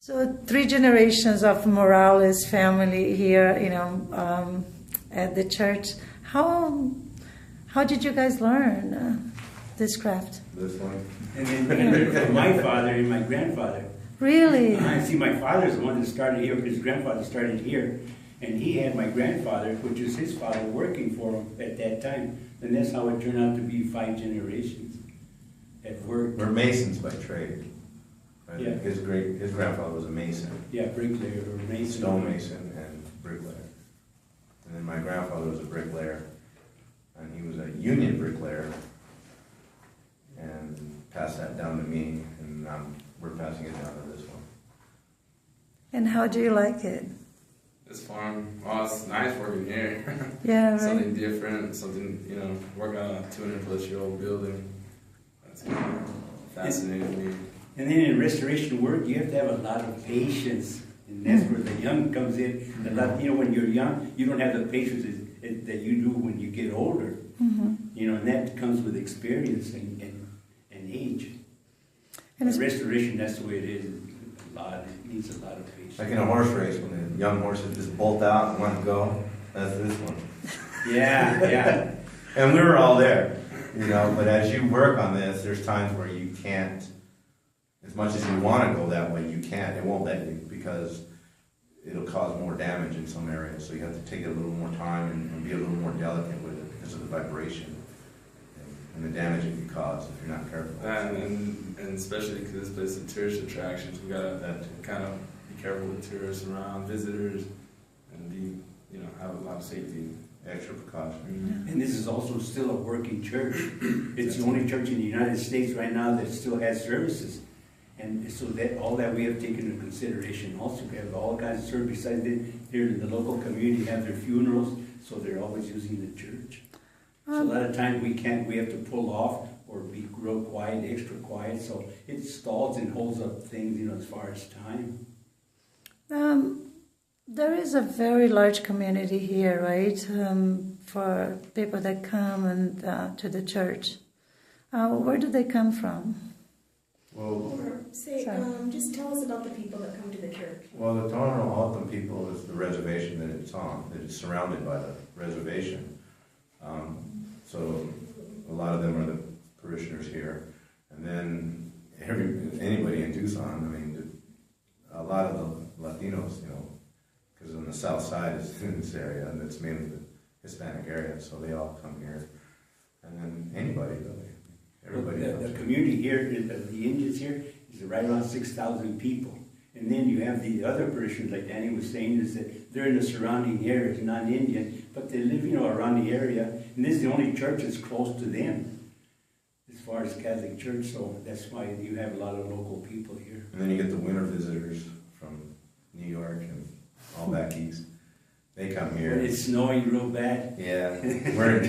So 3 generations of Morales family here, at the church. How did you guys learn this craft? This one. And then from my father and my grandfather. Really? I see my father's the one that started here, his grandfather started here. And he had my grandfather, which is his father, working for him at that time. And that's how it turned out to be 5 generations at work. We're Masons by trade. Right? Yeah. His grandfather was a Mason. Yeah, bricklayer or mason. Stonemason and bricklayer. And then my grandfather was a bricklayer. And he was a union bricklayer. And passed that down to me. And we're passing it down to this one. And how do you like it? It's fun. Well, it's nice working here. Yeah, right. Something different, something, work on a 200-plus-year-old building. That's fascinating to me. And then in restoration work, you have to have a lot of patience. And that's where the young comes in. A lot, when you're young, you don't have the patience that you do when you get older. Mm-hmm. And that comes with experience and age. And restoration, that's the way it is. It needs a lot of patience. Like in a horse race, when the young horses just bolt out and want to go, that's this one. Yeah. And we were all there, but as you work on this, there's times where you can't, as much as you want to go that way, you can't. It won't let you because it'll cause more damage in some areas. So you have to take it a little more time and be a little more delicate with it because of the vibration and the damage it can cause if you're not careful. And especially because this place is a tourist attraction, so we gotta kind of be careful with tourists around, visitors, and be, have a lot of safety. Extra precaution. Mm-hmm. And this is also still a working church. It's the only church in the United States right now that still has services. And so that all that we have taken into consideration. Also, we have all kinds of services. Besides that, here in the local community have their funerals, so they're always using the church. So a lot of times we have to pull off or be real quiet, extra quiet. So it stalls and holds up things, as far as time. There is a very large community here, right, for people that come and to the church. Where do they come from? Well, just tell us about the people that come to the church. Well, the Toronto Alton people is the reservation that it's on. That it's surrounded by the reservation. So a lot of them are the parishioners here. And then anybody in Tucson, a lot of the Latinos, because on the south side is in this area, and it's mainly the Hispanic area, so they all come here. And then anybody, really. Everybody The community here, the Indians here, is right around 6,000 people. And then you have the other parishioners, like Danny was saying, is that they're in the surrounding areas, non-Indian, but they live, around the area. And this is the only church that's close to them, as far as Catholic Church. So that's why you have a lot of local people here. And then you get the winter visitors from New York and all back east. They come here. When it's snowing real bad. Yeah, we're in